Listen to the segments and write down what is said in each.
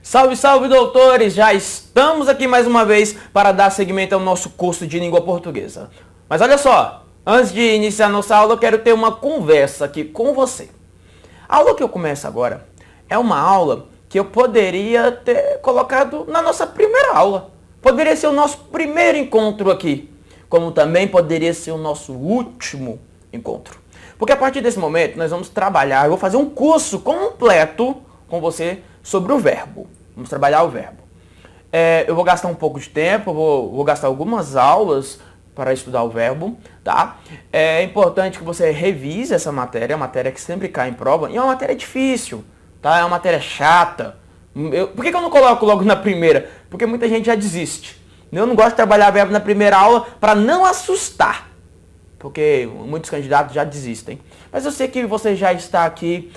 Salve, salve, doutores! Já estamos aqui mais uma vez para dar seguimento ao nosso curso de língua portuguesa. Mas olha só, antes de iniciar nossa aula, eu quero ter uma conversa aqui com você. A aula que eu começo agora é uma aula que eu poderia ter colocado na nossa primeira aula. Poderia ser o nosso primeiro encontro aqui, como também poderia ser o nosso último encontro. Porque a partir desse momento nós vamos trabalhar, eu vou fazer um curso completo com você sobre o verbo. Vamos trabalhar o verbo. Eu vou gastar um pouco de tempo, vou gastar algumas aulas para estudar o verbo, tá? É importante que você revise essa matéria, é uma matéria que sempre cai em prova, e é uma matéria difícil, tá? É uma matéria chata. Por que eu não coloco logo na primeira? Porque muita gente já desiste. Eu não gosto de trabalhar verbo na primeira aula para não assustar, porque muitos candidatos já desistem. Mas eu sei que você já está aqui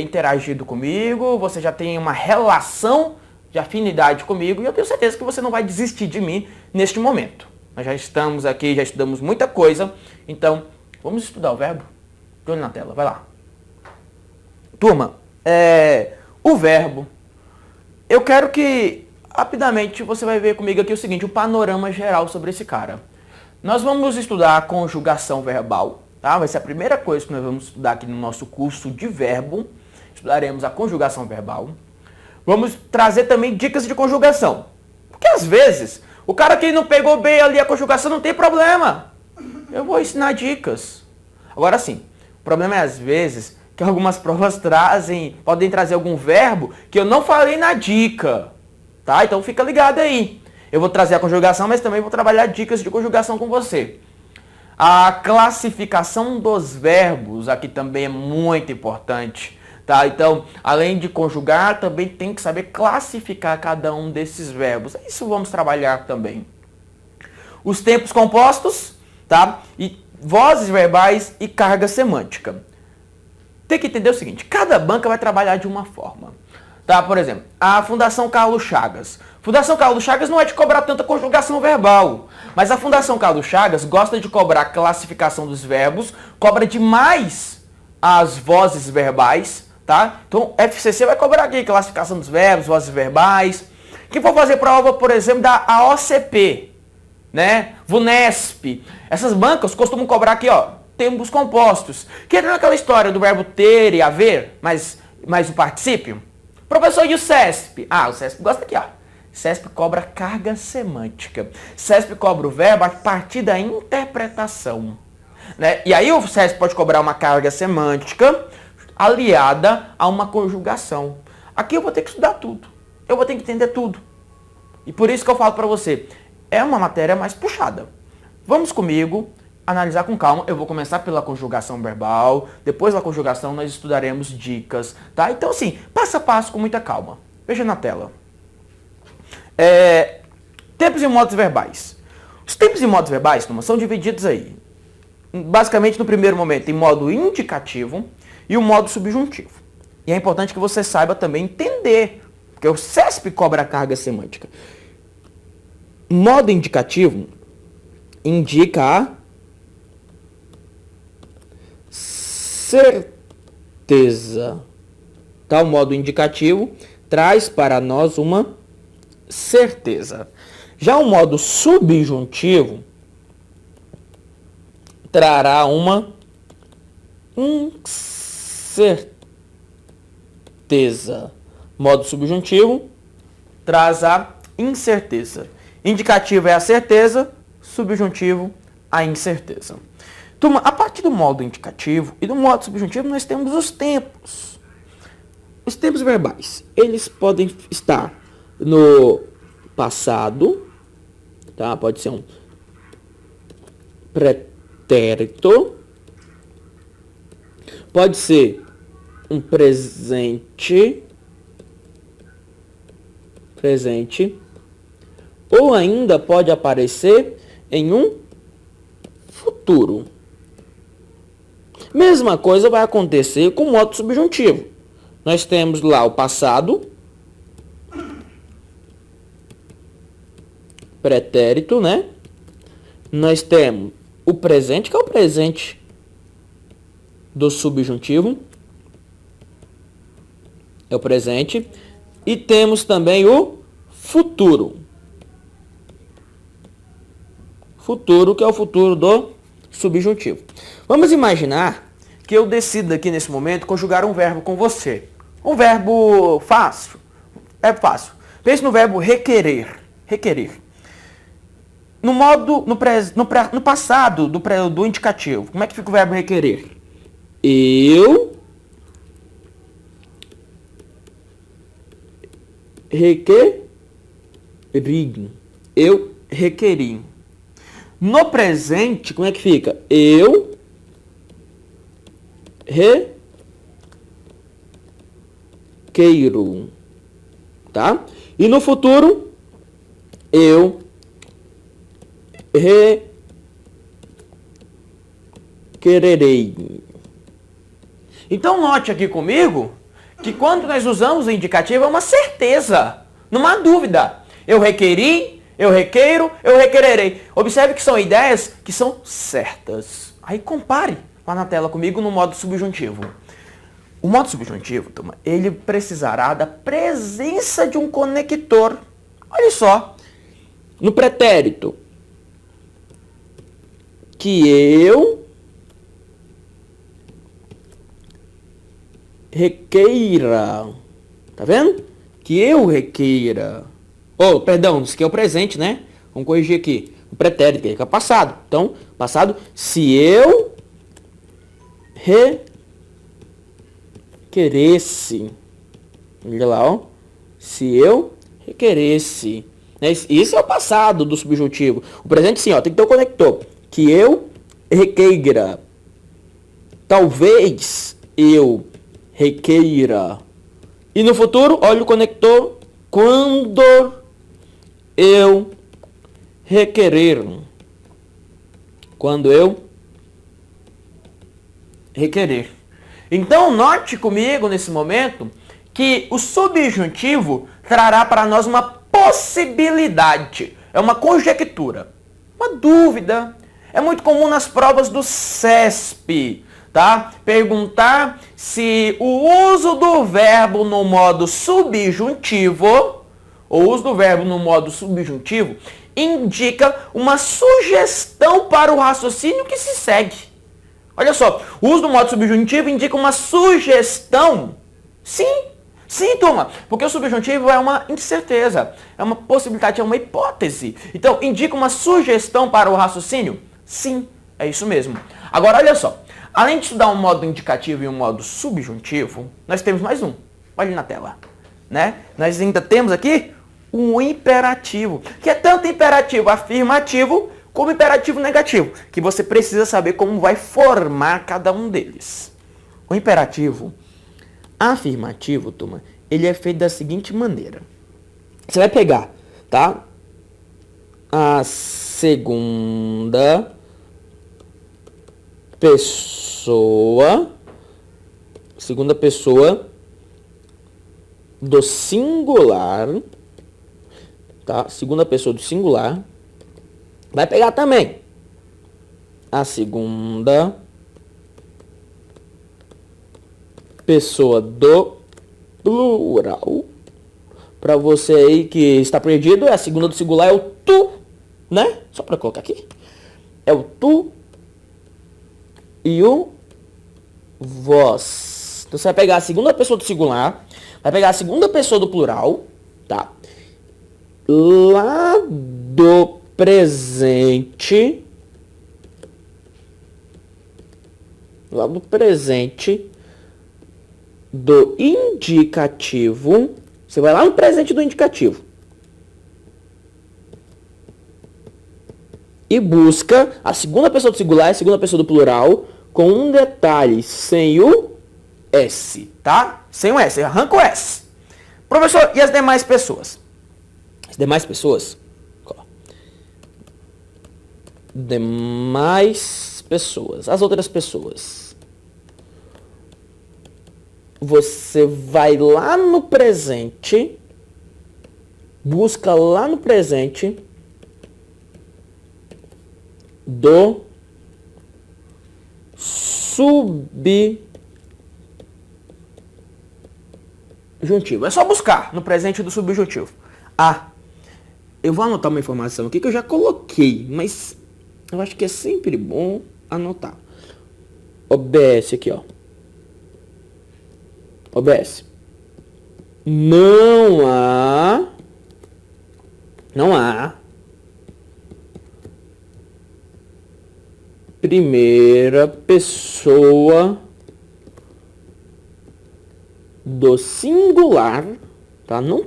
interagindo comigo, você já tem uma relação de afinidade comigo, e eu tenho certeza que você não vai desistir de mim neste momento. Nós já estamos aqui, já estudamos muita coisa, então vamos estudar o verbo? De olho na tela, vai lá. Turma, o verbo, eu quero que rapidamente você vai ver comigo aqui o seguinte, o panorama geral sobre esse cara. Nós vamos estudar a conjugação verbal, tá? Vai ser a primeira coisa que nós vamos estudar aqui no nosso curso de verbo. Estudaremos a conjugação verbal. Vamos trazer também dicas de conjugação. Porque às vezes, o cara que não pegou bem ali a conjugação não tem problema. Eu vou ensinar dicas. Agora sim, o problema é às vezes que algumas provas podem trazer algum verbo que eu não falei na dica, tá? Então fica ligado aí. Eu vou trazer a conjugação, mas também vou trabalhar dicas de conjugação com você. A classificação dos verbos aqui também é muito importante, tá? Então, além de conjugar, também tem que saber classificar cada um desses verbos. Isso vamos trabalhar também. Os tempos compostos, tá? E vozes verbais e carga semântica. Tem que entender o seguinte, cada banca vai trabalhar de uma forma. Tá, por exemplo, a Fundação Carlos Chagas. Fundação Carlos Chagas não é de cobrar tanta conjugação verbal, mas a Fundação Carlos Chagas gosta de cobrar a classificação dos verbos, cobra demais as vozes verbais, tá? Então, FCC vai cobrar aqui classificação dos verbos, vozes verbais. Quem for fazer prova, por exemplo, da AOCP, né? VUNESP, essas bancas costumam cobrar aqui, ó, tempos compostos. Que é aquela história do verbo ter e haver, mais o particípio. Professor, e o CESP? Ah, o CESP gosta aqui, ó. CESP cobra carga semântica. CESP cobra o verbo a partir da interpretação, né? E aí o CESP pode cobrar uma carga semântica aliada a uma conjugação. Aqui eu vou ter que estudar tudo. Eu vou ter que entender tudo. E por isso que eu falo para você, é uma matéria mais puxada. Vamos comigo analisar com calma. Eu vou começar pela conjugação verbal, depois da conjugação nós estudaremos dicas, tá? Então assim, passo a passo com muita calma. Veja na tela. Tempos e modos verbais. Os tempos e modos verbais, turma, são divididos aí, basicamente no primeiro momento em modo indicativo e o modo subjuntivo. E é importante que você saiba também entender, porque o CESP cobra a carga semântica. Modo indicativo indica a certeza. Tá? O modo indicativo traz para nós uma certeza. Já o modo subjuntivo trará uma incerteza. Modo subjuntivo traz a incerteza. Indicativo é a certeza, subjuntivo a incerteza. Turma, a partir do modo indicativo e do modo subjuntivo nós temos os tempos. Os tempos verbais, eles podem estar no passado, tá? Pode ser um pretérito, pode ser um presente, ou ainda pode aparecer em um futuro. Mesma coisa vai acontecer com o modo subjuntivo. Nós temos lá o passado, pretérito, né? Nós temos o presente, que é o presente do subjuntivo. É o presente. E temos também o futuro. Futuro, que é o futuro do subjuntivo. Vamos imaginar que eu decida aqui nesse momento conjugar um verbo com você. Um verbo fácil. É fácil. Pense no verbo requerer. Requerer. No passado do indicativo. Como é que fica o verbo requerer? Eu requeri. Eu requeri. No presente, como é que fica? Eu requeiro. Tá? E no futuro, eu requererei. Então note aqui comigo que quando nós usamos o indicativo é uma certeza, não há dúvida. Eu requeri, eu requeiro, eu requererei. Observe que são ideias que são certas. Aí compare lá na tela comigo no modo subjuntivo. O modo subjuntivo, turma, ele precisará da presença de um conector. Olha só, no pretérito, que eu requeira. Tá vendo? Que eu requeira. Oh, perdão, isso aqui é o presente, né? Vamos corrigir aqui. O pretérito, que é passado. Então, passado, se eu requeresse. Olha lá, ó. Se eu requeresse. Isso é o passado do subjuntivo. O presente, sim, ó, tem que ter o conector. Que eu requeira. Talvez eu requeira. E no futuro, olha o conector. Quando eu requerer. Quando eu requerer. Então, note comigo nesse momento que o subjuntivo trará para nós uma possibilidade. É uma conjectura. Uma dúvida. É muito comum nas provas do CESP, tá? Perguntar se o uso do verbo no modo subjuntivo, indica uma sugestão para o raciocínio que se segue. Olha só, o uso do modo subjuntivo indica uma sugestão. Sim, turma, porque o subjuntivo é uma incerteza, é uma possibilidade, é uma hipótese. Então, indica uma sugestão para o raciocínio? Sim, é isso mesmo. Agora, olha só, além de estudar um modo indicativo e um modo subjuntivo, nós temos mais um. Olha na tela, né? Nós ainda temos aqui um imperativo, que é tanto imperativo afirmativo como imperativo negativo, que você precisa saber como vai formar cada um deles. O imperativo afirmativo, turma, ele é feito da seguinte maneira. Você vai pegar, tá? A segunda pessoa do singular, tá? Segunda pessoa do singular. Vai pegar também a segunda pessoa do plural. Para você aí que está perdido, a segunda do singular é o tu, né? Só para colocar aqui. É o tu e o vós. Então você vai pegar a segunda pessoa do singular, vai pegar a segunda pessoa do plural, tá? Lá do presente, do indicativo, você vai lá no presente do indicativo e busca a segunda pessoa do singular e a segunda pessoa do plural com um detalhe, sem o S, tá? Sem o S, arranca o S. Professor, e as demais pessoas? As demais pessoas, as outras pessoas. Você vai lá no presente, busca lá no presente do subjuntivo. É só buscar no presente do subjuntivo. Ah, eu vou anotar uma informação aqui que eu já coloquei, mas eu acho que é sempre bom anotar. OBS aqui, ó. OBS. Não há primeira pessoa do singular, tá? Não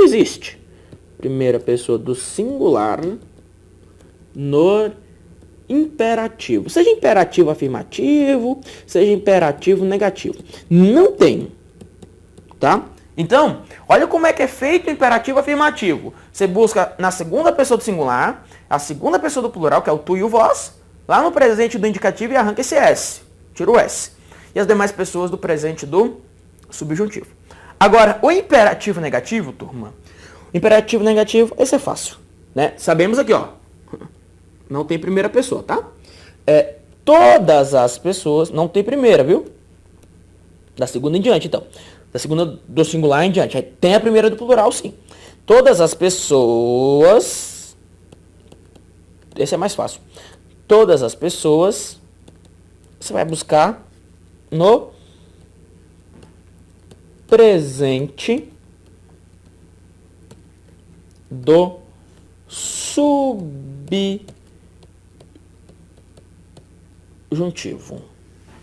existe primeira pessoa do singular no imperativo. Seja imperativo afirmativo, seja imperativo negativo. Não tem, tá? Então, olha como é que é feito o imperativo afirmativo. Você busca na segunda pessoa do singular, a segunda pessoa do plural, que é o tu e o vós, lá no presente do indicativo e arranca esse S. Tira o S. E as demais pessoas do presente do subjuntivo. Agora, o imperativo negativo, turma. O imperativo negativo, esse é fácil, né? Sabemos aqui, ó. Não tem primeira pessoa, tá? Todas as pessoas, não tem primeira, viu? Da segunda em diante, então. Da segunda do singular em diante. Aí tem a primeira do plural, sim. Todas as pessoas. Esse é mais fácil. Todas as pessoas. Você vai buscar no presente do subjuntivo.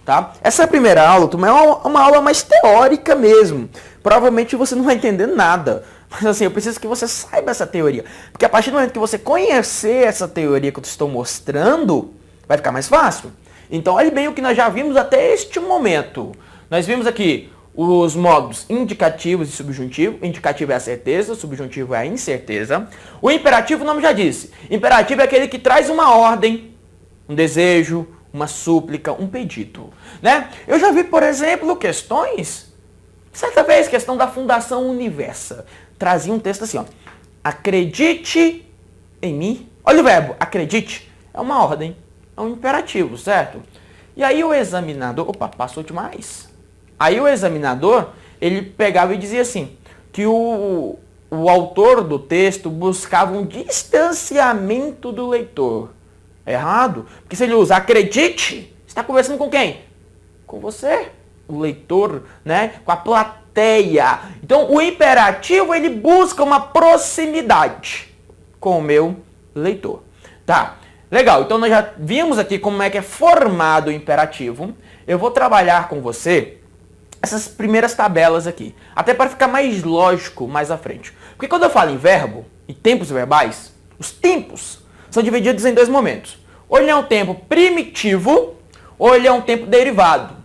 Tá? Essa primeira aula, turma, é uma aula mais teórica mesmo. Provavelmente você não vai entender nada. Mas assim, eu preciso que você saiba essa teoria. Porque a partir do momento que você conhecer essa teoria que eu estou mostrando, vai ficar mais fácil. Então, olhe bem o que nós já vimos até este momento. Nós vimos aqui os modos indicativos e subjuntivo. Indicativo é a certeza, subjuntivo é a incerteza. O imperativo, o nome já disse. Imperativo é aquele que traz uma ordem, um desejo, uma súplica, um pedido, né? Eu já vi, por exemplo, questões, certa vez, questão da Fundação Universa, trazia um texto assim, ó, acredite em mim. Olha o verbo, acredite, é uma ordem, é um imperativo, certo? E aí o examinador, opa, passou demais. Aí o examinador, ele pegava e dizia assim, que o autor do texto buscava um distanciamento do leitor. Errado. Porque se ele usa acredite, está conversando com quem? Com você, o leitor, né? Com a plateia. Então, o imperativo, ele busca uma proximidade com o meu leitor. Tá, legal. Então, nós já vimos aqui como é que é formado o imperativo. Eu vou trabalhar com você essas primeiras tabelas aqui. Até para ficar mais lógico mais à frente. Porque quando eu falo em verbo e tempos verbais, os tempos são divididos em dois momentos. Ou ele é um tempo primitivo, ou ele é um tempo derivado.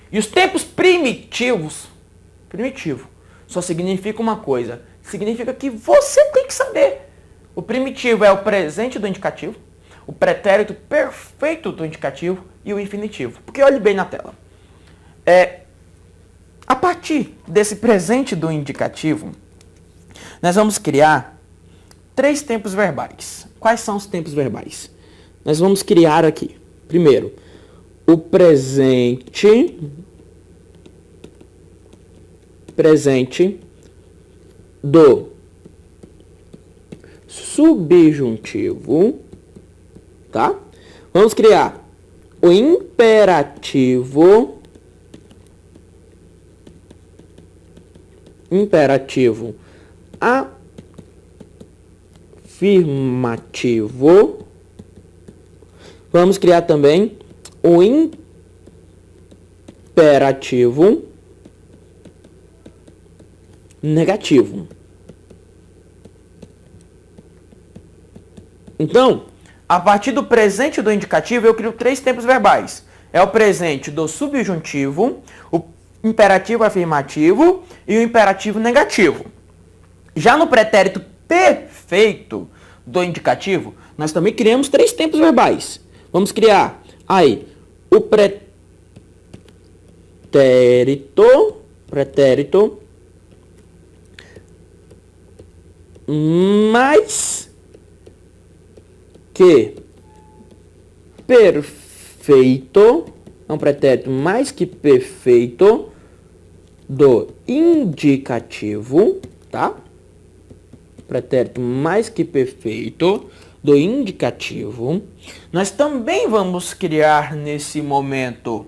E os tempos primitivos, primitivo, só significa uma coisa. Significa que você tem que saber. O primitivo é o presente do indicativo, o pretérito perfeito do indicativo e o infinitivo. Porque olhe bem na tela. A partir desse presente do indicativo, nós vamos criar 3 tempos verbais. Quais são os tempos verbais? Nós vamos criar aqui, primeiro, o presente do subjuntivo, tá? Vamos criar o imperativo afirmativo. Vamos criar também o imperativo negativo. Então, a partir do presente do indicativo, eu crio 3 tempos verbais. É o presente do subjuntivo, o imperativo afirmativo e o imperativo negativo. Já no pretérito perfeito do indicativo, nós também criamos 3 tempos verbais. Vamos criar aí o pretérito mais que perfeito, é um pretérito mais que perfeito, do indicativo, tá? Pretérito mais que perfeito do indicativo. Nós também vamos criar nesse momento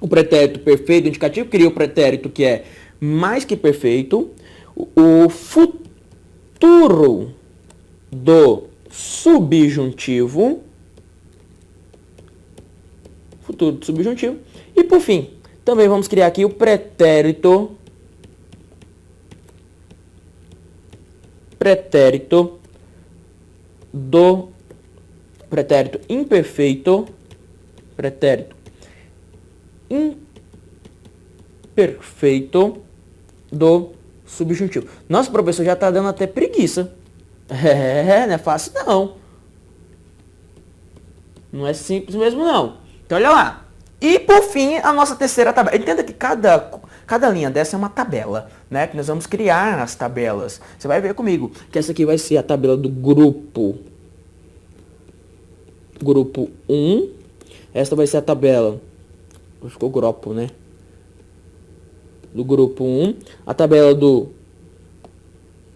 o pretérito perfeito do indicativo. Cria o pretérito que é mais que perfeito. O futuro do subjuntivo. Futuro do subjuntivo. E por fim, também vamos criar aqui o pretérito do pretérito imperfeito, do subjuntivo. Nossa, professor, já está dando até preguiça. Não é fácil não. Não é simples mesmo não. Então olha lá. E por fim, a nossa terceira tabela. Entenda que cada linha dessa é uma tabela, né? Que nós vamos criar as tabelas. Você vai ver comigo que essa aqui vai ser a tabela do grupo 1. Esta vai ser a tabela. Ficou grupo, né? Do grupo 1. A tabela do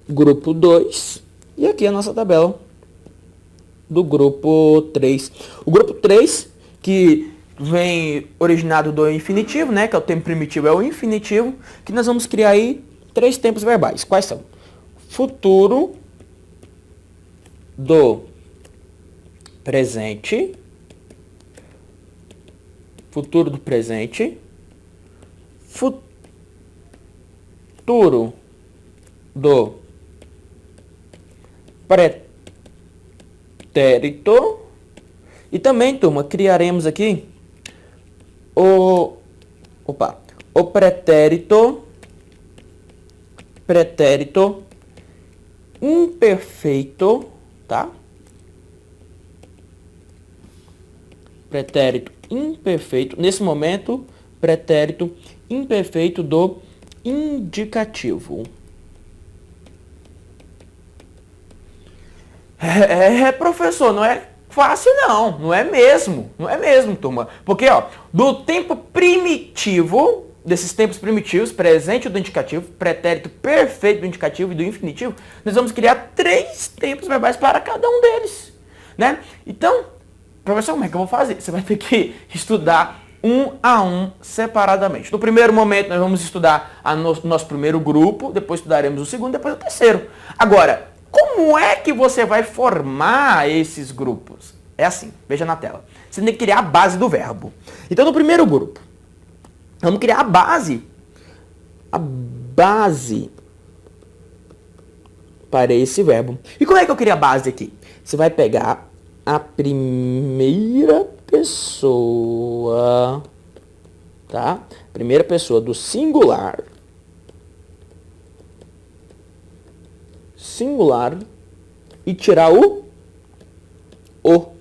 grupo 2. E aqui a nossa tabela do grupo 3. O grupo 3, que vem originado do infinitivo, né? Que é o tempo primitivo, é o infinitivo. Que nós vamos criar aí 3 tempos verbais. Quais são? Futuro do presente. Futuro do presente. Futuro do pretérito. E também, turma, criaremos aqui o pretérito imperfeito, tá? Pretérito imperfeito, nesse momento, pretérito imperfeito do indicativo. Professor, não é fácil não, não é mesmo, turma. Porque, ó, do tempo primitivo, desses tempos primitivos, presente do indicativo, pretérito perfeito do indicativo e do infinitivo, nós vamos criar 3 tempos verbais para cada um deles, né? Então, professor, como é que eu vou fazer? Você vai ter que estudar um a um separadamente. No primeiro momento, nós vamos estudar nosso primeiro grupo, depois estudaremos o segundo, depois o terceiro. Agora, como é que você vai formar esses grupos? É assim, veja na tela. Você tem que criar a base do verbo. Então, no primeiro grupo, vamos criar a base para esse verbo. E como é que eu crio a base aqui? Você vai pegar a primeira pessoa, tá? Primeira pessoa do singular, e tirar o. Então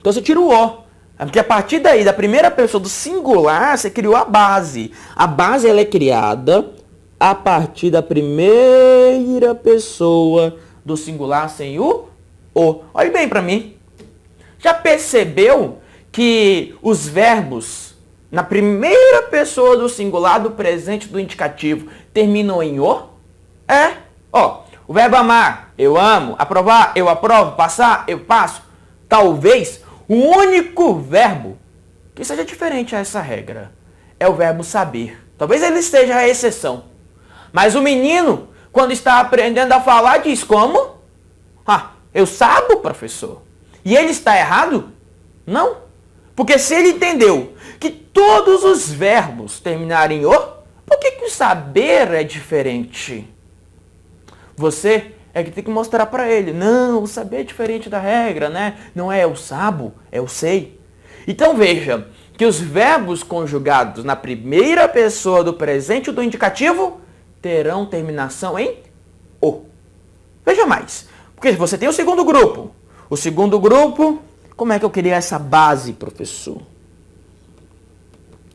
você tira o O. Porque a partir daí, da primeira pessoa do singular, você criou a base. A base ela é criada a partir da primeira pessoa do singular sem o O. Olhe bem para mim. Já percebeu que os verbos na primeira pessoa do singular, do presente, do indicativo, terminam em O? Ó, o verbo amar, eu amo. Aprovar, eu aprovo. Passar, eu passo. Talvez o único verbo que seja diferente a essa regra é o verbo saber. Talvez ele seja a exceção. Mas o menino, quando está aprendendo a falar, diz como? Eu sabo, professor. E ele está errado? Não. Porque se ele entendeu que todos os verbos terminarem em O, por que o saber é diferente? Você é que tem que mostrar para ele. Não, o saber é diferente da regra, né? Não é eu sabo, é eu sei. Então veja que os verbos conjugados na primeira pessoa do presente ou do indicativo terão terminação em O. Veja mais. Porque você tem o segundo grupo. O segundo grupo, como é que eu queria essa base, professor?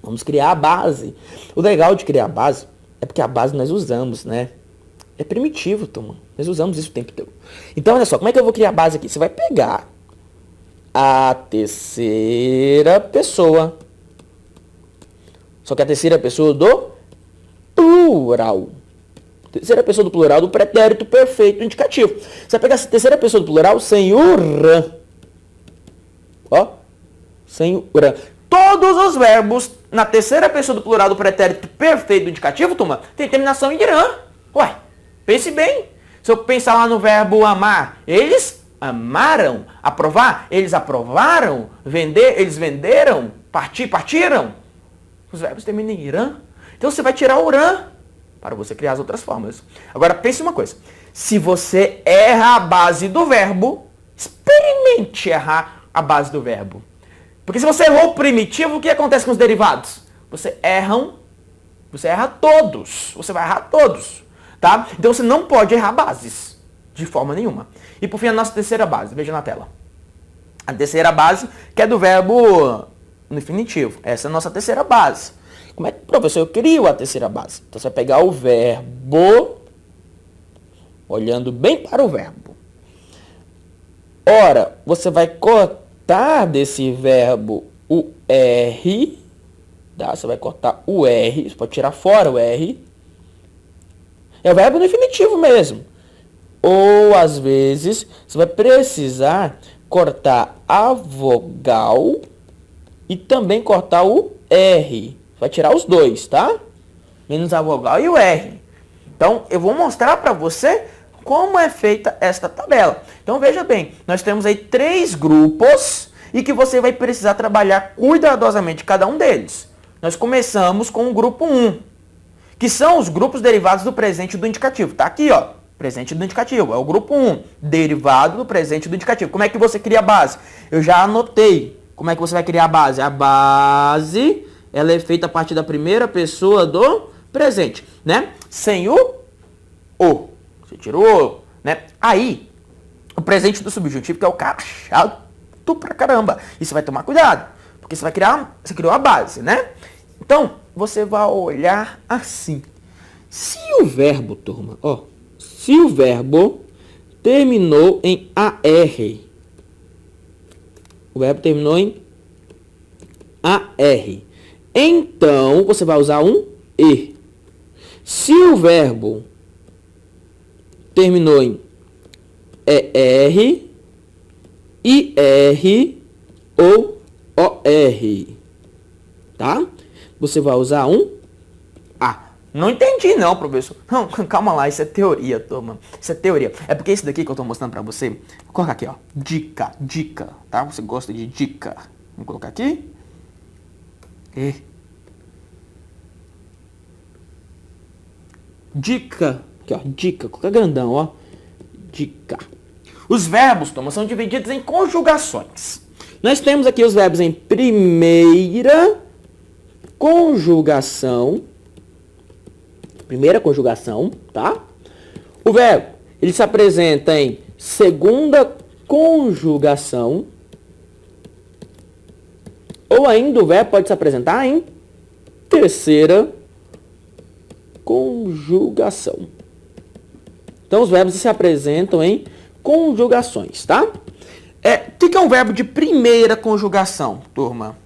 Vamos criar a base. O legal de criar a base é porque a base nós usamos, né? É primitivo, turma. Nós usamos isso o tempo todo. Então, olha só, como é que eu vou criar a base aqui? Você vai pegar a terceira pessoa Só que a terceira pessoa do plural. Terceira pessoa do plural do pretérito perfeito indicativo. Você vai pegar a terceira pessoa do plural sem o rã. Ó. Sem o rã. Todos os verbos na terceira pessoa do plural do pretérito perfeito indicativo, turma, tem terminação em rã. Ué, pense bem. Se eu pensar lá no verbo amar, eles amaram. Aprovar, eles aprovaram. Vender, eles venderam. Partir, partiram. Os verbos terminam em rã. Então você vai tirar o rã para você criar as outras formas. Agora pense uma coisa. Se você erra a base do verbo, experimente errar a base do verbo. Porque se você errou o primitivo, o que acontece com os derivados? Você erra todos. Você vai errar todos. Tá? Então você não pode errar bases. De forma nenhuma. E por fim a nossa terceira base. Veja na tela. A terceira base que é do verbo no infinitivo. Essa é a nossa terceira base. Como é que, professor, eu crio a terceira base? Então você vai pegar o verbo, olhando bem para o verbo. Ora, você vai cortar desse verbo o R, tá? Você vai cortar o R, você pode tirar fora o R. É o verbo no infinitivo mesmo. Ou, às vezes, você vai precisar cortar a vogal e também cortar o R. Vai tirar os dois, tá? Menos a vogal e o R. Então, eu vou mostrar para você como é feita esta tabela. Então, veja bem, nós temos aí 3 grupos e que você vai precisar trabalhar cuidadosamente cada um deles. Nós começamos com o grupo 1, que são os grupos derivados do presente e do indicativo. Tá aqui, ó, presente do indicativo. É o grupo 1, derivado do presente e do indicativo. Como é que você cria a base? Eu já anotei. Como é que você vai criar a base? A base, ela é feita a partir da primeira pessoa do presente, né? Sem o. Você tirou o, né? Aí, o presente do subjuntivo, que é o cara chato pra caramba. E você vai tomar cuidado, porque você criou a base, né? Então, você vai olhar assim. Se o verbo, turma, ó, se o verbo terminou em AR, o verbo terminou em AR, então você vai usar um E. Se o verbo terminou em ER, IR ou OR, tá? Você vai usar um A. Não entendi não, professor. Não, calma lá, isso é teoria, turma. Isso é teoria. É porque esse daqui que eu tô mostrando pra você, vou colocar aqui, ó, dica, tá? Você gosta de dica. Vamos colocar aqui. E. Dica. Aqui, ó, dica. Coloca grandão, ó. Dica. Os verbos, turma, são divididos em conjugações. Nós temos aqui os verbos em primeira conjugação. Primeira conjugação, tá? O verbo, ele se apresenta em segunda conjugação. Ou ainda o verbo pode se apresentar em terceira conjugação. Então, os verbos se apresentam em conjugações, tá? O que é um verbo de primeira conjugação, turma?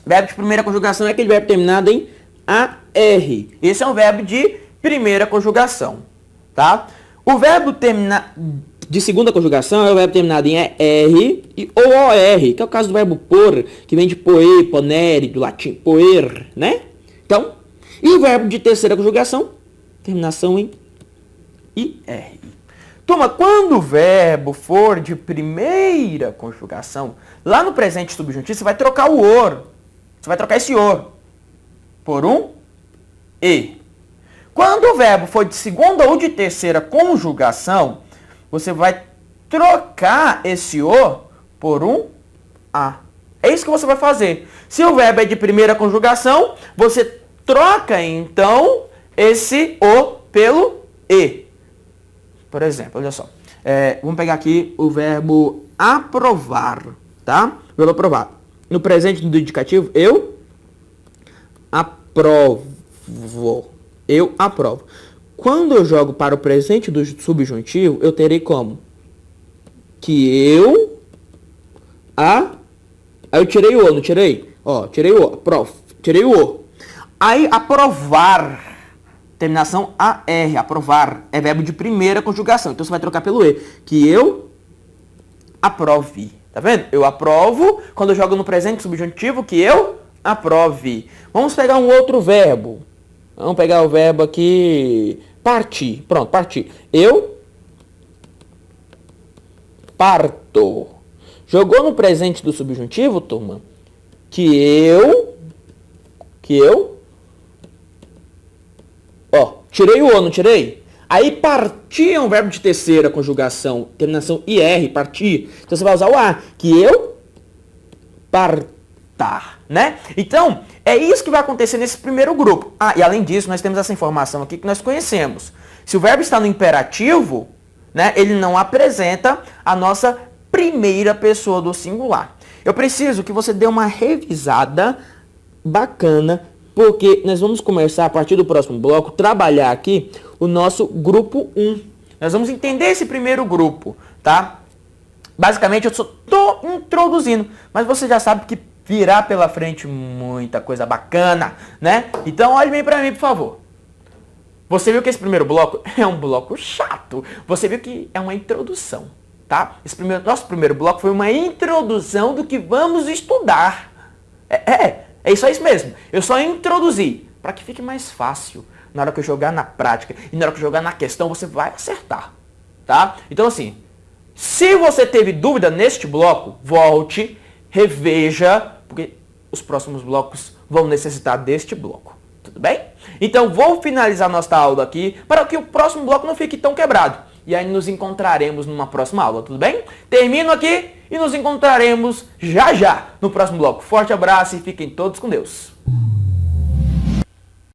Verbo de primeira conjugação é aquele verbo terminado em AR. Esse é um verbo de primeira conjugação, tá? O verbo de segunda conjugação é o verbo terminado em ER ou OR, que é o caso do verbo por, que vem de poer, ponere, do latim poer, né? Então, e o verbo de terceira conjugação, terminação em IR. Turma, quando o verbo for de primeira conjugação, lá no presente subjuntivo, você vai trocar o or. Você vai trocar esse or por um E. Quando o verbo for de segunda ou de terceira conjugação, você vai trocar esse O por um A. É isso que você vai fazer. Se o verbo é de primeira conjugação, você troca, então, esse O pelo E. Por exemplo, olha só. Vamos pegar aqui o verbo aprovar, tá? Verbo aprovar. No presente do indicativo, eu aprovo. Eu aprovo. Quando eu jogo para o presente do subjuntivo, eu terei como? Que eu... Aí eu tirei o, não tirei? Ó, tirei o, aprovo. Tirei o O. Aí, aprovar. Terminação AR. Aprovar. É verbo de primeira conjugação. Então, você vai trocar pelo E. Que eu aprove. Tá vendo? Eu aprovo. Quando eu jogo no presente subjuntivo, que eu aprove. Vamos pegar um outro verbo. Vamos pegar o verbo aqui. Partir. Pronto, partir. Eu parto. Jogou no presente do subjuntivo, turma? Que eu... Ó, tirei o O, não tirei? Aí partir é um verbo de terceira conjugação, terminação IR, partir. Então você vai usar o A, que eu partar, né? Então, é isso que vai acontecer nesse primeiro grupo. Ah, e além disso, nós temos essa informação aqui que nós conhecemos. Se o verbo está no imperativo, né, ele não apresenta a nossa primeira pessoa do singular. Eu preciso que você dê uma revisada bacana, porque nós vamos começar, a partir do próximo bloco, trabalhar aqui o nosso grupo 1. Nós vamos entender esse primeiro grupo, tá? Basicamente, eu só estou introduzindo, mas você já sabe que virá pela frente muita coisa bacana, né? Então, olhe bem para mim, por favor. Você viu que esse primeiro bloco é um bloco chato. Você viu que é uma introdução, tá? Nosso primeiro bloco foi uma introdução do que vamos estudar. É só isso mesmo. Eu só introduzi para que fique mais fácil. Na hora que eu jogar na prática e na hora que eu jogar na questão, você vai acertar, tá? Então, assim, se você teve dúvida neste bloco, volte, reveja, porque os próximos blocos vão necessitar deste bloco. Tudo bem? Então, vou finalizar nossa aula aqui para que o próximo bloco não fique tão quebrado. E aí nos encontraremos numa próxima aula, tudo bem? Termino aqui e nos encontraremos já já no próximo bloco. Forte abraço e fiquem todos com Deus.